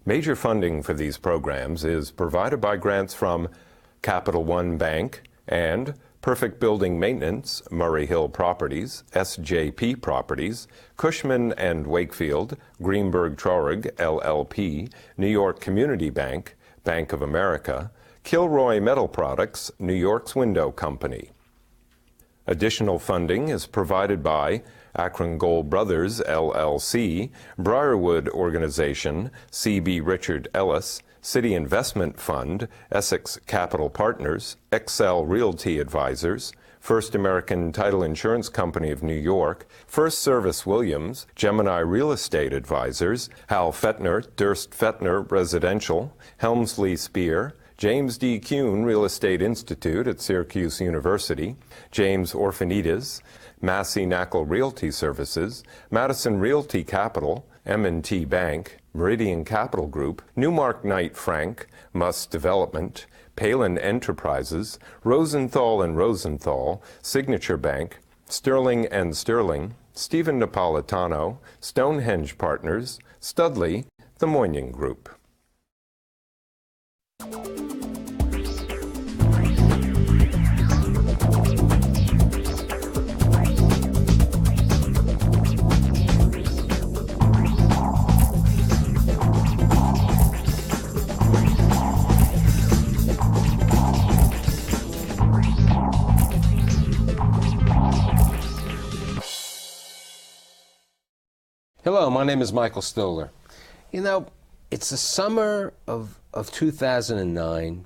Major funding for these programs is provided by grants from Capital One Bank and Perfect Building Maintenance, Murray Hill Properties, SJP Properties, Cushman and Wakefield, Greenberg Traurig, LLP, New York Community Bank, Bank of America, KILROY Metal Products, New York's Window Company. Additional funding is provided by Akron Gold Brothers, LLC, Briarwood Organization, C.B. Richard Ellis, City Investment Fund, Essex Capital Partners, XL Realty Advisors, First American Title Insurance Company of New York, FirstService Williams, Gemini Real Estate Advisors, Hal Fettner, Durst Fettner Residential, HELMSLEY-SPEAR, James D. KUHN Real Estate Institute at Syracuse University, James Orphanides, Massey Knackle Realty Services, Madison Realty Capital, M&T Bank, Meridian Capital Group, Newmark Knight Frank, Muss Development, PALIN Enterprises, Rosenthal and Rosenthal, Signature Bank, Sterling and Sterling, Stephen Napolitano, Stonehenge Partners, Studley, the Moinian Group. Hello, my name is Michael Stoller. You know, it's the summer of 2009.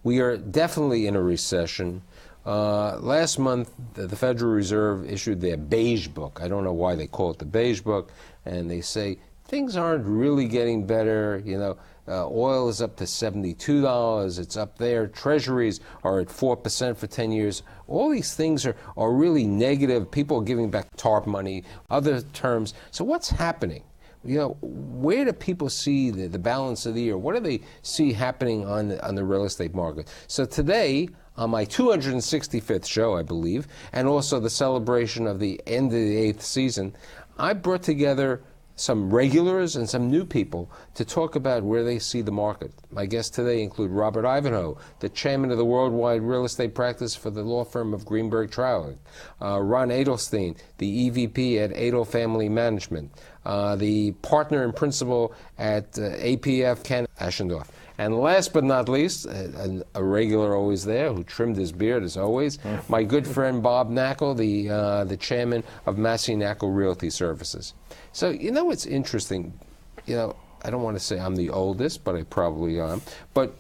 We are definitely in a recession. Last month, the Federal Reserve issued their beige book. I don't know why they call it the beige book. And they say things aren't really getting better. You know, oil is up to $72. It's up there. Treasuries are at 4% for 10 years. All these things are really negative. People are giving back TARP money, other terms. So what's happening? You know, where do people see the balance of the year? What do they see happening on the real estate market? So today, on my 265th show, I believe, and also the celebration of the end of the 8th season, I brought together some regulars and some new people to talk about where they see the market. My guests today include Robert Ivanhoe, the chairman of the worldwide real estate practice for the law firm of Greenberg Traurig, Ron Adelstein, the EVP at Adel Family Management, the partner and principal at APF Ken Ashendorf. And last but not least, a regular always there who trimmed his beard as always, my good friend Bob Knackle, the chairman of Massey Knackle Realty Services. So, you know what's interesting? You know, I don't want to say I'm the oldest, but I probably am. But,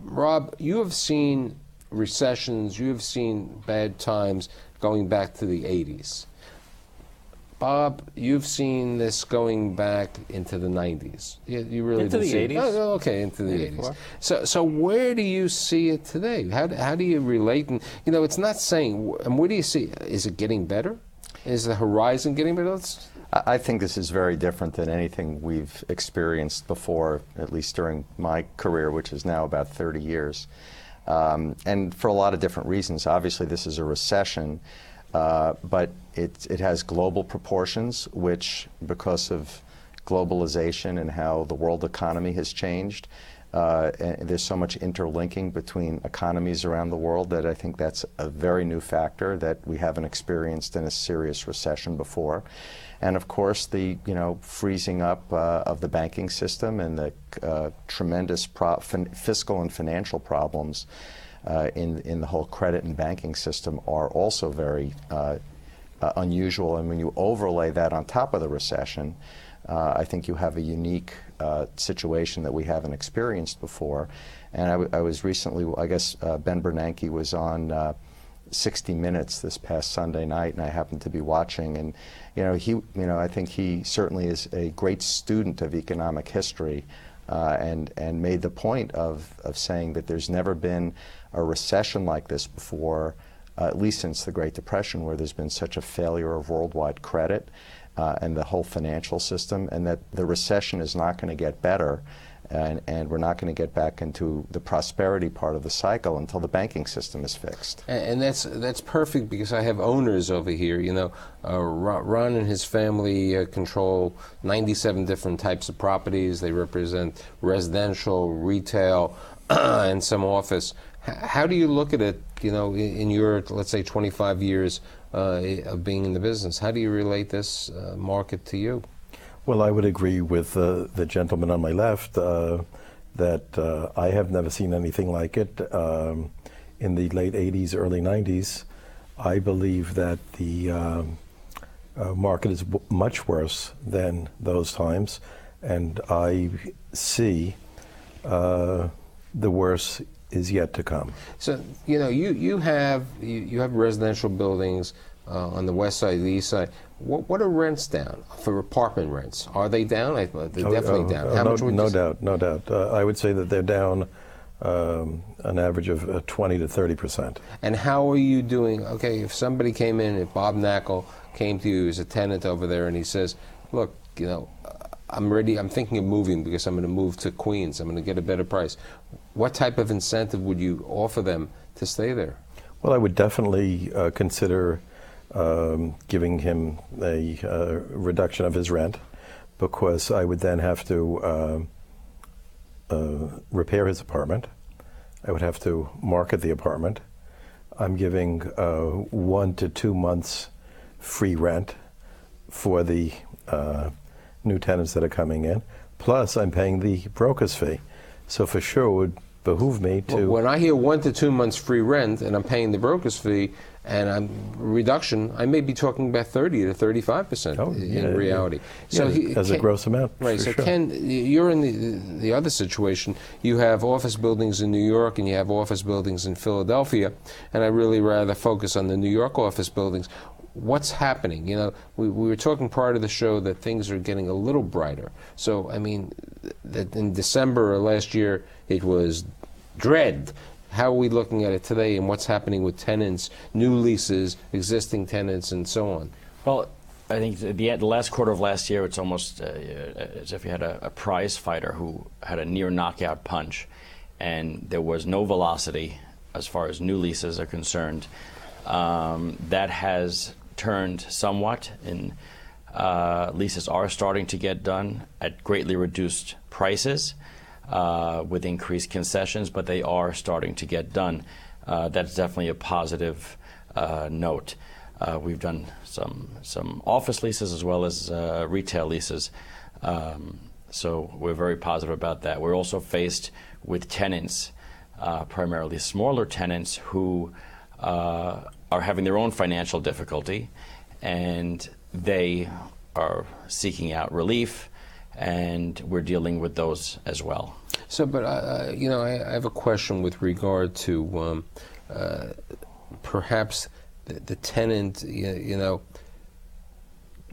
Rob, you have seen recessions, you have seen bad times going back to the 80s. Bob, you've seen this going back into the 90s. You really into the 80s? Oh, okay, into the 80s. So where do you see it today? How do you relate? And, you know, it's not saying, and where do you see, is it getting better? Is the horizon getting better? I think this is very different than anything we've experienced before, at least during my career, which is now about 30 years. And for a lot of different reasons. Obviously, this is a recession. But it has global proportions, which, because of globalization and how the world economy has changed, and there's so much interlinking between economies around the world that I think that's a very new factor that we haven't experienced in a serious recession before. And of course, the freezing up of the banking system and the tremendous fiscal and financial problems in the whole credit and banking system are also very unusual. And when you overlay that on top of the recession, I think you have a unique situation that we haven't experienced before. And I was recently, I guess Ben Bernanke was on 60 Minutes this past Sunday night, and I happened to be watching. And I think he certainly is a great student of economic history, and made the point of saying that there's never been a recession like this before, at least since the Great Depression, where there's been such a failure of worldwide credit and the whole financial system, and that the recession is not going to get better. And we're not going to get back into the prosperity part of the cycle until the banking system is fixed. And that's perfect, because I have owners over here. You know, Ron and his family control 97 different types of properties. They represent residential, retail, and some office. How do you look at it, you know, in your, let's say, 25 years of being in the business? How do you relate this market to you? Well, I would agree with the gentleman on my left that I have never seen anything like it. In the late 80s, early 90s, I believe that the market is much worse than those times, and I see the worst is yet to come. So, you know, you have residential buildings on the west side, the east side. What are rents down for apartment rents? Are they down? They're definitely down. How much would you say? No doubt. I would say that they're down an average of 20 to 30%. And how are you doing? Okay, if somebody came in, if Bob Knackle came to you as a tenant over there and he says, look, you know, I'm ready, I'm thinking of moving because I'm going to move to Queens, I'm going to get a better price. What type of incentive would you offer them to stay there? Well, I would definitely consider giving him a reduction of his rent, because I would then have to repair his apartment. I would have to market the apartment. I'm giving 1 to 2 months free rent for the new tenants that are coming in. Plus, I'm paying the broker's fee. So for sure, it would behoove me to... Well, when I hear 1 to 2 months free rent and I'm paying the broker's fee and I'm reduction, I may be talking about 30 to 35% in reality. Yeah, so as a gross amount. Right. So sure. Ken, you're in the other situation. You have office buildings in New York and you have office buildings in Philadelphia, and I really rather focus on the New York office buildings. What's happening? You know, we were talking prior to the show that things are getting a little brighter. So, I mean, that in December of last year, it was dread. How are we looking at it today, and what's happening with tenants, new leases, existing tenants, and so on? Well, I think the last quarter of last year, it's almost as if you had a prize fighter who had a near knockout punch, and there was no velocity as far as new leases are concerned. That has turned somewhat, and leases are starting to get done at greatly reduced prices with increased concessions, but they are starting to get done. That's definitely a positive note. We've done some office leases as well as retail leases, so we're very positive about that. We're also faced with tenants, primarily smaller tenants, who are having their own financial difficulty, and they are seeking out relief, and we're dealing with those as well. So, but you know, I have a question with regard to perhaps the tenant. You know,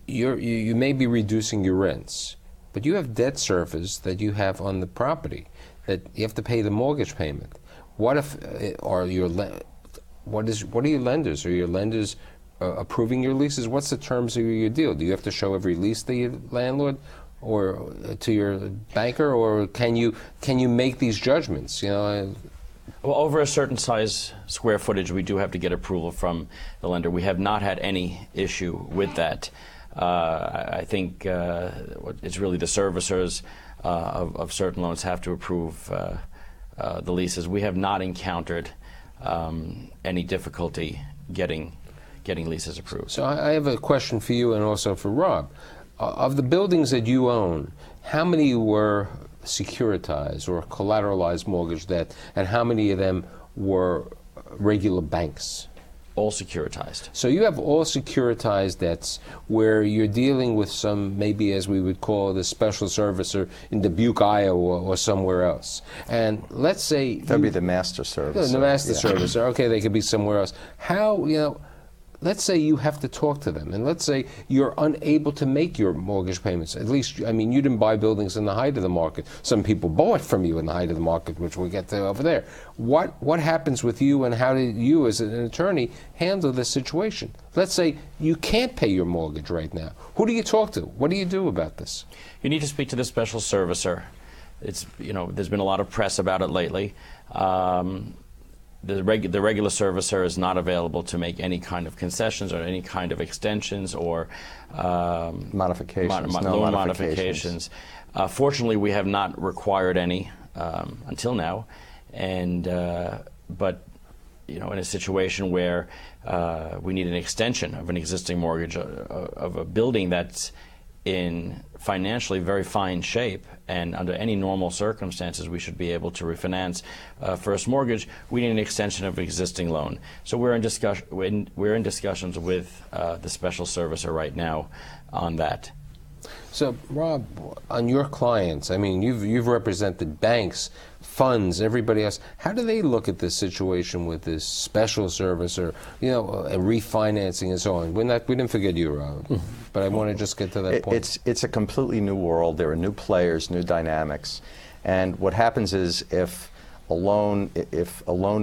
you may be reducing your rents, but you have debt service that you have on the property that you have to pay the mortgage payment. What if are your what are your lenders? Are your lenders approving your leases? What's the terms of your deal? Do you have to show every lease to your landlord or to your banker, or can you make these judgments? You know. Well, over a certain size square footage, we do have to get approval from the lender. We have not had any issue with that. I think it's really the servicers of certain loans have to approve the leases. We have not encountered any difficulty getting leases approved. So I have a question for you and also for Rob. Of the buildings that you own, how many were securitized or collateralized mortgage debt, and how many of them were regular banks? All securitized. So you have all securitized debts where you're dealing with some, maybe as we would call it, a special servicer in Dubuque, Iowa, or somewhere else. And let's say that'd be the master servicer. The master servicer. Okay, they could be somewhere else. How, you know, let's say you have to talk to them, and let's say you're unable to make your mortgage payments. At least, I mean, you didn't buy buildings in the height of the market. Some people bought from you in the height of the market, which we'll get to over there. What happens with you, and how did you, as an attorney, handle this situation? Let's say you can't pay your mortgage right now. Who do you talk to? What do you do about this? You need to speak to the special servicer it's, there's been a lot of press about it lately. The regular servicer is not available to make any kind of concessions or any kind of extensions or modifications, loan modifications. Fortunately, we have not required any until now, and but in a situation where we need an extension of an existing mortgage of a building that's in financially very fine shape, and under any normal circumstances we should be able to refinance first mortgage, we need an extension of an existing loan. So we're in discussions with the special servicer right now on that. So, Rob, on your clients, I mean, you've represented banks, funds, everybody else. How do they look at this situation with this special servicer, refinancing and so on? We didn't forget you, Rob, but I want to just get to that point. It's a completely new world. There are new players, new dynamics, and what happens is if a loan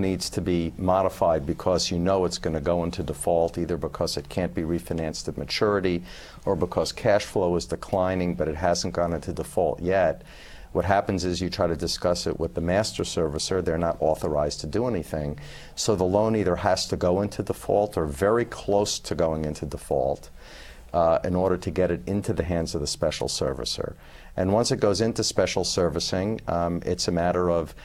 needs to be modified because it's going to go into default, either because it can't be refinanced at maturity or because cash flow is declining but it hasn't gone into default yet, what happens is you try to discuss it with the master servicer. They're not authorized to do anything. So the loan either has to go into default or very close to going into default in order to get it into the hands of the special servicer. And once it goes into special servicing, it's a matter of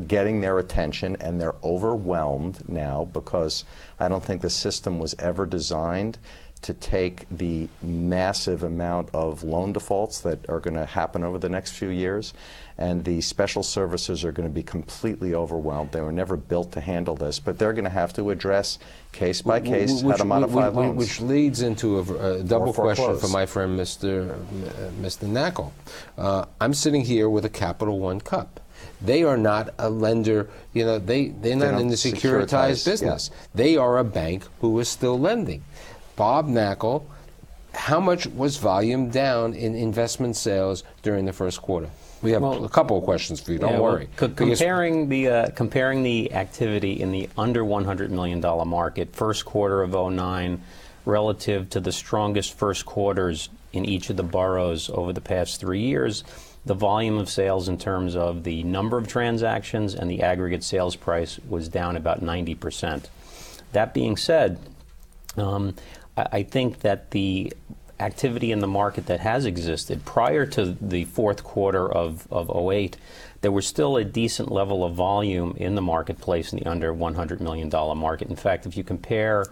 getting their attention, and they're overwhelmed now because I don't think the system was ever designed to take the massive amount of loan defaults that are going to happen over the next few years, and the special servicers are going to be completely overwhelmed. They were never built to handle this, but they're going to have to address case by case how to modify loans. Which leads into a double question for my friend Mr. Knackel. I'm sitting here with a Capital One cup. They are not a lender, they're not in the securitized business. Yeah. They are a bank who is still lending. Bob Knackel, how much was volume down in investment sales during the first quarter? We have a couple of questions for you, don't worry. Comparing the activity in the under $100 million market, first quarter of 2009, relative to the strongest first quarters in each of the boroughs over the past 3 years, the volume of sales in terms of the number of transactions and the aggregate sales price was down about 90%. That being said, I think that the activity in the market that has existed prior to the fourth quarter of 2008, there was still a decent level of volume in the marketplace in the under $100 million market. In fact, if you compare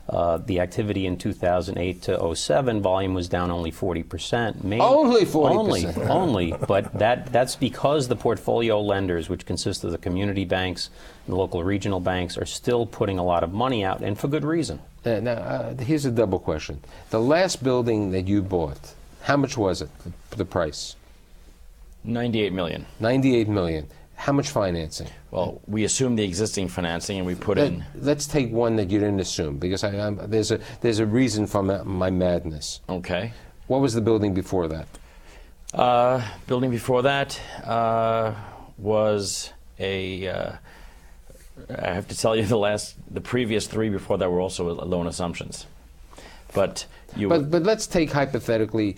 the activity in 2008 to 2007, volume was down only 40%. Only 40%? Only, but that's because the portfolio lenders, which consist of the community banks and the local regional banks, are still putting a lot of money out, and for good reason. Now, here's a double question. The last building that you bought, how much was it, the price? $98 million. $98 million. How much financing? Well, we assumed the existing financing, and we put in. Let's take one that you didn't assume, because there's a reason for my madness. Okay. What was the building before that? Building before that was a. I have to tell you, the previous three before that were also loan assumptions, but let's take hypothetically.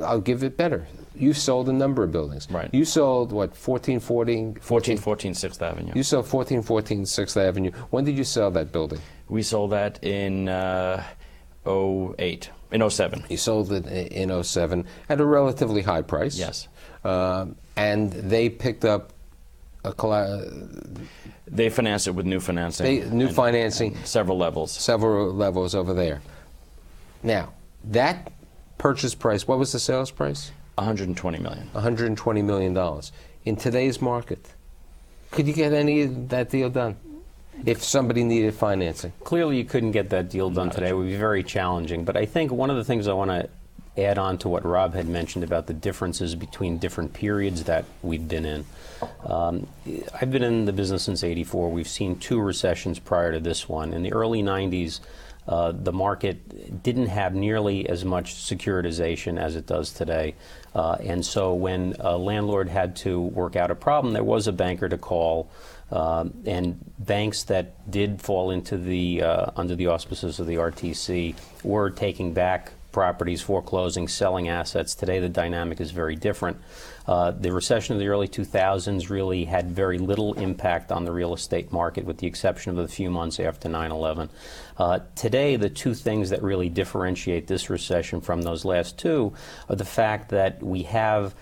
I'll give it better. You sold a number of buildings. Right. You sold, what, 1414? 1414 6th Avenue. You sold 1414 6th Avenue. When did you sell that building? We sold that in 2008, in 07. You sold it in 07 at a relatively high price. Yes. And they picked up They financed it with new financing. Financing. Several levels. Several levels over there. Now, that purchase price, what was the sales price? $120 million. $120 million. In today's market, could you get any of that deal done if somebody needed financing? Clearly you couldn't get that deal done today. It would be very challenging. But I think one of the things I want to add on to what Rob had mentioned about the differences between different periods that we've been in. I've been in the business since '84. We've seen 2 recessions prior to this one. In the early 90s, the market didn't have nearly as much securitization as it does today. And so when a landlord had to work out a problem, there was a banker to call. And banks that did fall into the under the auspices of the RTC were taking back properties, foreclosing, selling assets. Today the dynamic is very different. The recession of the early 2000s really had very little impact on the real estate market, with the exception of a few months after 9/11. Today, the two things that really differentiate this recession from those last two are the fact that we have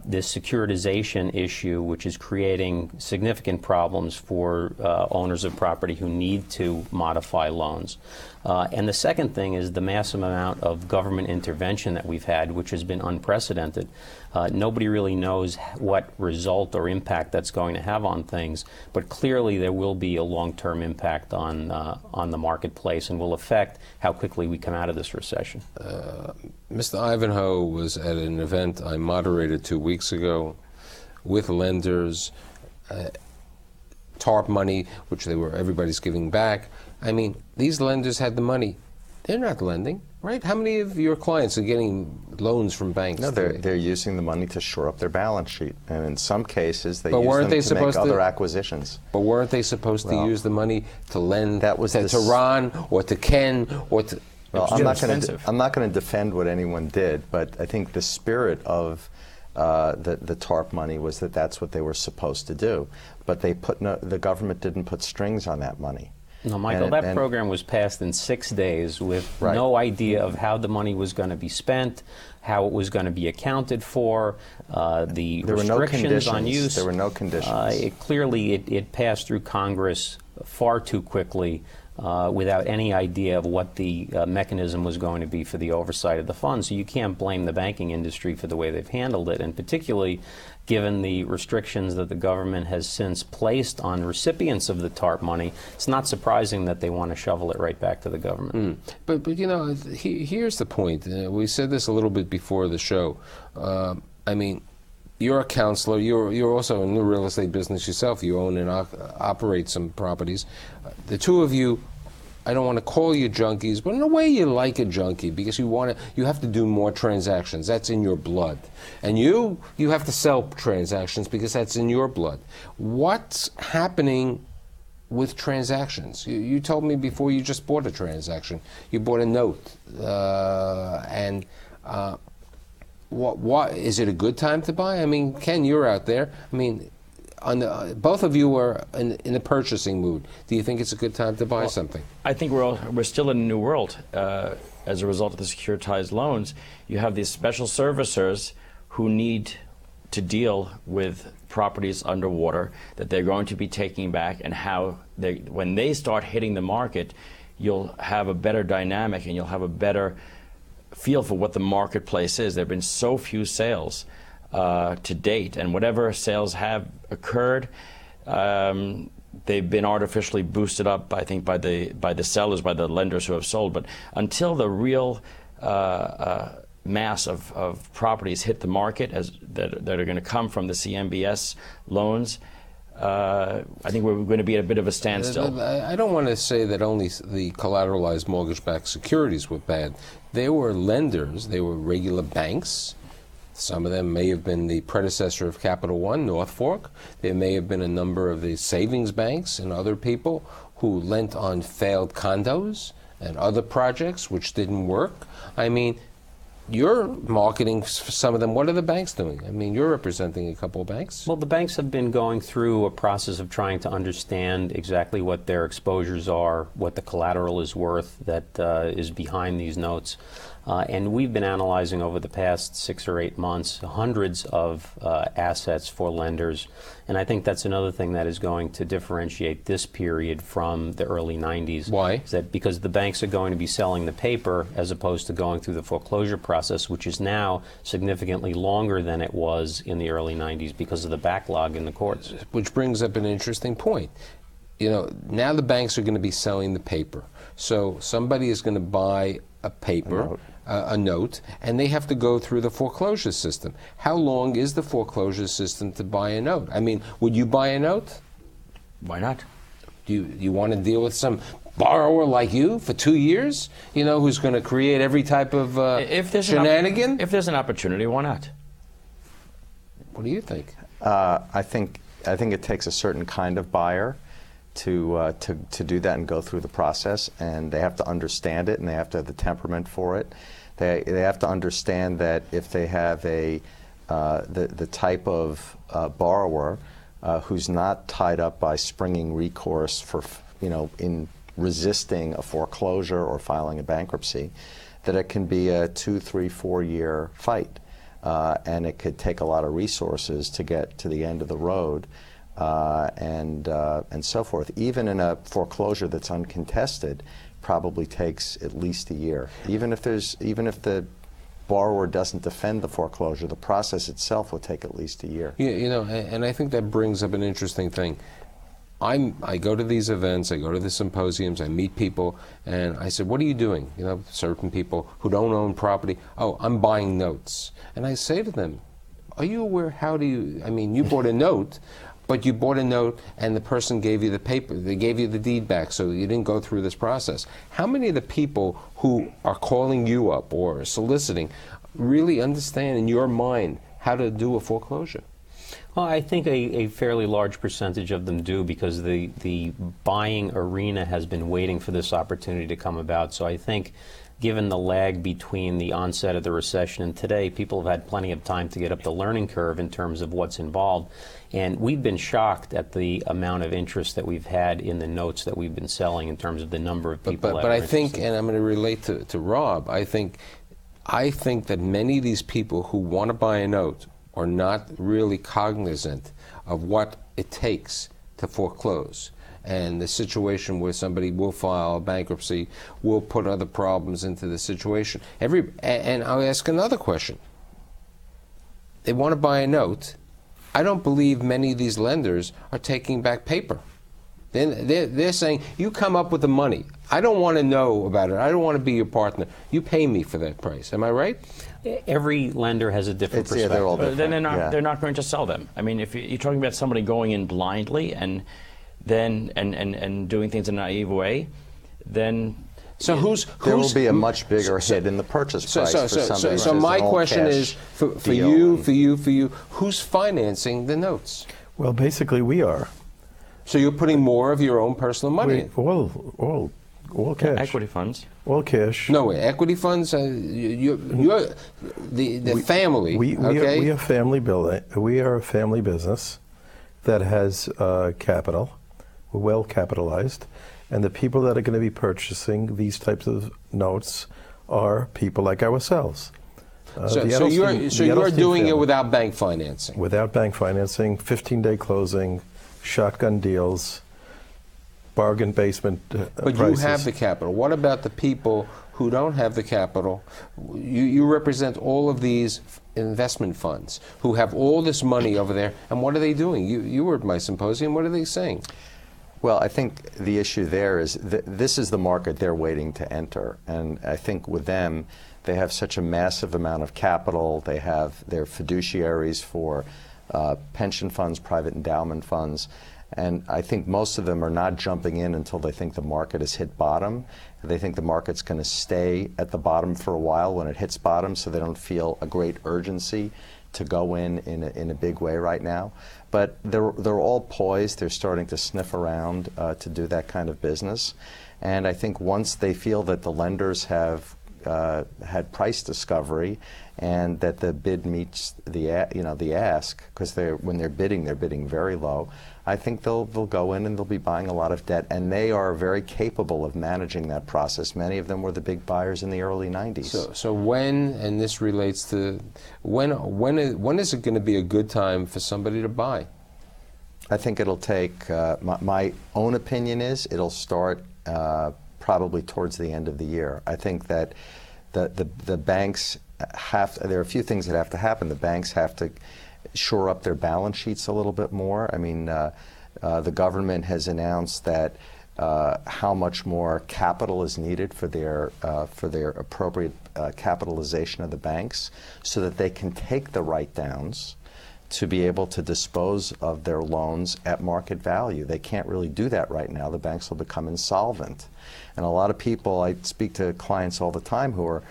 this securitization issue, which is creating significant problems for owners of property who need to modify loans. And the second thing is the massive amount of government intervention that we've had, which has been unprecedented. Nobody really knows what result or impact that's going to have on things, but clearly there will be a long-term impact on the marketplace and will affect how quickly we come out of this recession. Mr. Ivanhoe was at an event I moderated 2 weeks ago with lenders, TARP money, which everybody's giving back. I mean, these lenders had the money. They're not lending, right? How many of your clients are getting loans from banks? No, they're using the money to shore up their balance sheet, and in some cases they But use weren't them they to make supposed other to- acquisitions. But weren't they supposed to use the money to lend That was to Ron or to Ken or to... Well, It's expensive. I'm not going to defend what anyone did, but I think the spirit of the TARP money was that that's what they were supposed to do. But the government didn't put strings on that money. No, Michael, that program was passed in 6 days with no idea of how the money was going to be spent, how it was going to be accounted for, the restrictions on use. There were no conditions. Clearly, it passed through Congress far too quickly without any idea of what the mechanism was going to be for the oversight of the funds. So you can't blame the banking industry for the way they've handled it, and particularly given the restrictions that the government has since placed on recipients of the TARP money, it's not surprising that they want to shovel it right back to the government. But you know, here's the point. We said this a little bit before the show. I mean, you're a counselor. You're also in the real estate business yourself. You own and operate some properties. The two of you, I don't want to call you junkies, but in a way you like a junkie because you have to do more transactions. That's in your blood. And you have to sell transactions because that's in your blood. What's happening with transactions? You told me before you just bought a transaction. You bought a note. What is it a good time to buy? I mean, Ken, you're out there. I mean, both of you are in the purchasing mood. Do you think it's a good time to buy something? I think we're still in a new world. As a result of the securitized loans, you have these special servicers who need to deal with properties underwater that they're going to be taking back, and how when they start hitting the market, you'll have a better dynamic and you'll have a better feel for what the marketplace is. There have been so few sales to date, and whatever sales have occurred, they've been artificially boosted up, I think, by the sellers, by the lenders who have sold. But until the real mass of properties hit the market that are going to come from the CMBS loans, I think we're going to be at a bit of a standstill. I don't want to say that only the collateralized mortgage-backed securities were bad. There were lenders, they were regular banks. Some of them may have been the predecessor of Capital One, North Fork. There may have been a number of the savings banks and other people who lent on failed condos and other projects which didn't work. I mean, you're marketing some of them. What are the banks doing? I mean, you're representing a couple of banks. Well, the banks have been going through a process of trying to understand exactly what their exposures are, what the collateral is worth that is behind these notes. And we've been analyzing over the past 6 or 8 months hundreds of assets for lenders. And I think that's another thing that is going to differentiate this period from the early 90s. Why? Is that because the banks are going to be selling the paper as opposed to going through the foreclosure process, which is now significantly longer than it was in the early 90s because of the backlog in the courts. Which brings up an interesting point. You know, now the banks are going to be selling the paper. So somebody is going to buy a paper, a note, and they have to go through the foreclosure system. How long is the foreclosure system to buy a note? I mean, would you buy a note? Why not? Do you want to deal with some borrower like you for 2 years, you know, who's going to create every type of shenanigan? If there's an opportunity, why not? What do you think? I think it takes a certain kind of buyer to do that and go through the process, and they have to understand it, and they have to have the temperament for it. They have to understand that if they have the type of borrower who's not tied up by springing recourse for, in resisting a foreclosure or filing a bankruptcy, that it can be a 2, 3, 4 year fight. And it could take a lot of resources to get to the end of the road and so forth. Even in a foreclosure that's uncontested, probably takes at least a year. Even if the borrower doesn't defend the foreclosure, the process itself will take at least a year. Yeah, and I think that brings up an interesting thing. I go to these events, I go to the symposiums, I meet people, and I said, what are you doing? Certain people who don't own property, oh, I'm buying notes. And I say to them, are you aware, you bought a note, but you bought a note and the person gave you the paper, they gave you the deed back, so you didn't go through this process. How many of the people who are calling you up or soliciting really understand in your mind how to do a foreclosure? Well, I think a fairly large percentage of them do, because the buying arena has been waiting for this opportunity to come about. So I think, given the lag between the onset of the recession and today, people have had plenty of time to get up the learning curve in terms of what's involved. And we've been shocked at the amount of interest that we've had in the notes that we've been selling in terms of the number of people. But I think, and I'm going to relate to Rob, I think that many of these people who want to buy a note are not really cognizant of what it takes to foreclose. And the situation where somebody will file bankruptcy will put other problems into the situation. And I'll ask another question. They want to buy a note. I don't believe many of these lenders are taking back paper. They're saying, you come up with the money. I don't want to know about it. I don't want to be your partner. You pay me for that price. Am I right? Every lender has a different perspective. They're all different. Then they're not going to sell them. I mean, if you're talking about somebody going in blindly and doing things in a naive way, then there will be a much bigger hit in the purchase price for somebody. So my question is, for you, who's financing the notes? Well, basically we are. So you're putting more of your own personal money in? All cash. Equity funds. All cash. No, equity funds. You're the family. We are a family building. We are a family business that has capital. We're well capitalized, and the people that are going to be purchasing these types of notes are people like ourselves. So you're doing it without bank financing. Without bank financing, 15-day closing, shotgun deals, bargain basement But prices. you have the capital. What about the people who don't have the capital? You represent all of these investment funds who have all this money over there, and what are they doing? You were at my symposium. What are they saying? Well, I think the issue there is this is the market they're waiting to enter, and I think with them, they have such a massive amount of capital. They have their fiduciaries for pension funds, private endowment funds, and I think most of them are not jumping in until they think the market has hit bottom. They think the market's going to stay at the bottom for a while when it hits bottom, so they don't feel a great urgency to go in a big way right now. But they're all poised. They're starting to sniff around to do that kind of business. And I think once they feel that the lenders have had price discovery and that the bid meets the ask, because when they're bidding very low, I think they'll go in and they'll be buying a lot of debt, and they are very capable of managing that process. Many of them were the big buyers in the early 90s. So when, and this relates to, when is it going to be a good time for somebody to buy? I think it'll take, my own opinion is, it'll start probably towards the end of the year. I think that the banks there are a few things that have to happen. The banks have to shore up their balance sheets a little bit more. I mean, the government has announced that how much more capital is needed for their appropriate capitalization of the banks, so that they can take the write-downs to be able to dispose of their loans at market value. They can't really do that right now. The banks will become insolvent. And a lot of people, I speak to clients all the time who are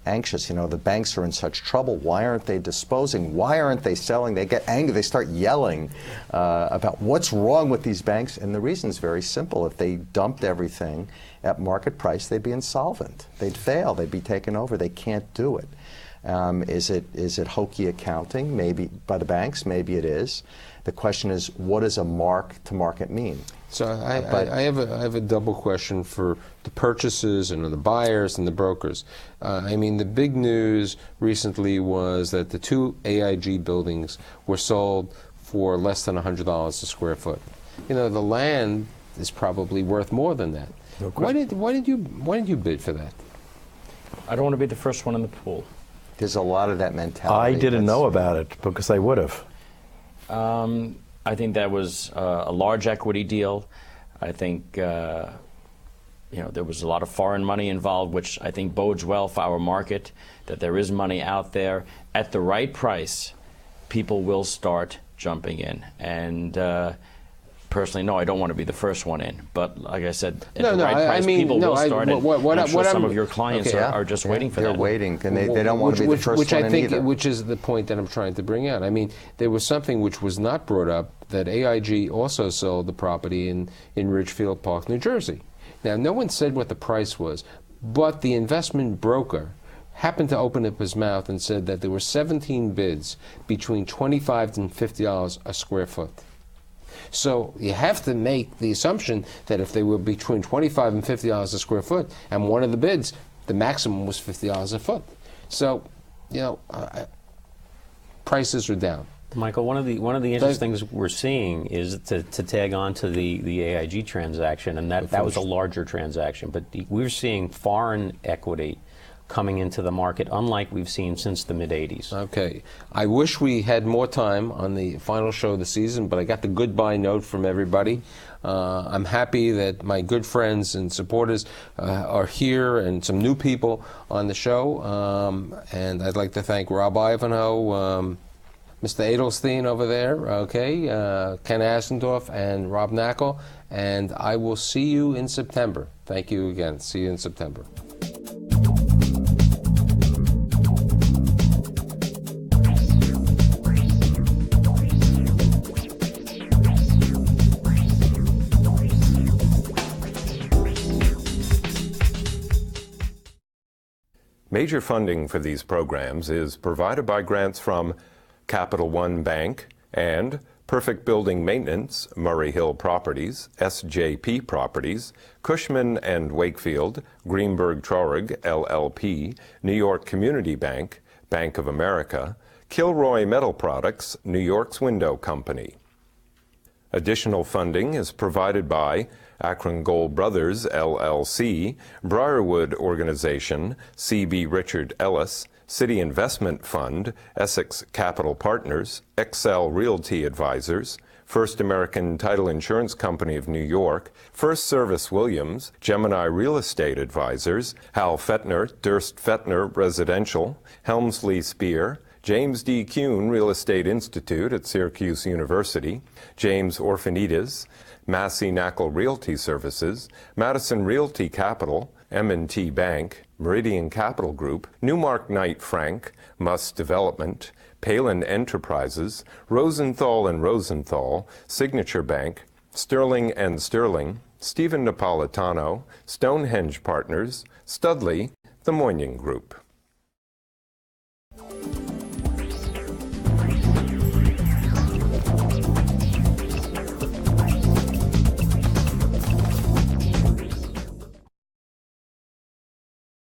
anxious. You know, the banks are in such trouble. Why aren't they disposing? Why aren't they selling? They get angry. They start yelling about what's wrong with these banks. And the reason is very simple. If they dumped everything at market price, they'd be insolvent. They'd fail. They'd be taken over. They can't do it. Is it hokey accounting? Maybe by the banks. Maybe it is. The question is, what does a mark to market mean? So I have a double question for the purchasers and the buyers and the brokers. I mean, the big news recently was that the 2 AIG buildings were sold for less than $100 a square foot. You know, the land is probably worth more than that. No question. Why did you bid for that? I don't want to be the first one in the pool. There's a lot of that mentality. I didn't know about it because I would have. I think that was a large equity deal. I think you know, there was a lot of foreign money involved, which I think bodes well for our market, that there is money out there. At the right price, people will start jumping in. And personally, no, I don't want to be the first one in. But like I said, at the right price, people will start in. I'm sure some of your clients are just waiting for that. They're waiting, and they don't want to be the first one in either. Which is the point that I'm trying to bring out. I mean, there was something which was not brought up, that AIG also sold the property in Ridgefield Park, New Jersey. Now, no one said what the price was, but the investment broker happened to open up his mouth and said that there were 17 bids between $25 and $50 a square foot. So you have to make the assumption that if they were between $25 and $50 a square foot, and one of the bids, the maximum was $50 a foot. So, you know, prices are down. Michael, one of the interesting things we're seeing is to tag on to the AIG transaction, and that was a larger transaction, but we're seeing foreign equity coming into the market, unlike we've seen since the mid-'80s. Okay. I wish we had more time on the final show of the season, but I got the goodbye note from everybody. I'm happy that my good friends and supporters are here, and some new people on the show. And I'd like to thank Rob Ivanhoe, Mr. Edelstein over there, okay, Ken Asendorf, and Rob Knackel. And I will see you in September. Thank you again. See you in September. Major funding for these programs is provided by grants from Capital One Bank and Perfect Building Maintenance, Murray Hill Properties, SJP Properties, Cushman and Wakefield, Greenberg Traurig, LLP, New York Community Bank, Bank of America, KILROY Metal Products, New York's Window Company. Additional funding is provided by Akron Gold Brothers, LLC, Briarwood Organization, C.B. Richard Ellis, City Investment Fund, Essex Capital Partners, XL Realty Advisors, First American Title Insurance Company of New York, First Service Williams, Gemini Real Estate Advisors, Hal Fettner, Durst Fettner Residential, HELMSLEY-SPEAR, James D. KUHN Real Estate Institute at Syracuse University, James Orphanides, Massey Knackel Realty Services, Madison Realty Capital, M&T Bank, Meridian Capital Group, Newmark Knight Frank, Muss Development, PALIN Enterprises, Rosenthal and Rosenthal, Signature Bank, Sterling and Sterling, Stephen Napolitano, Stonehenge Partners, Studley, the MOINIAN Group.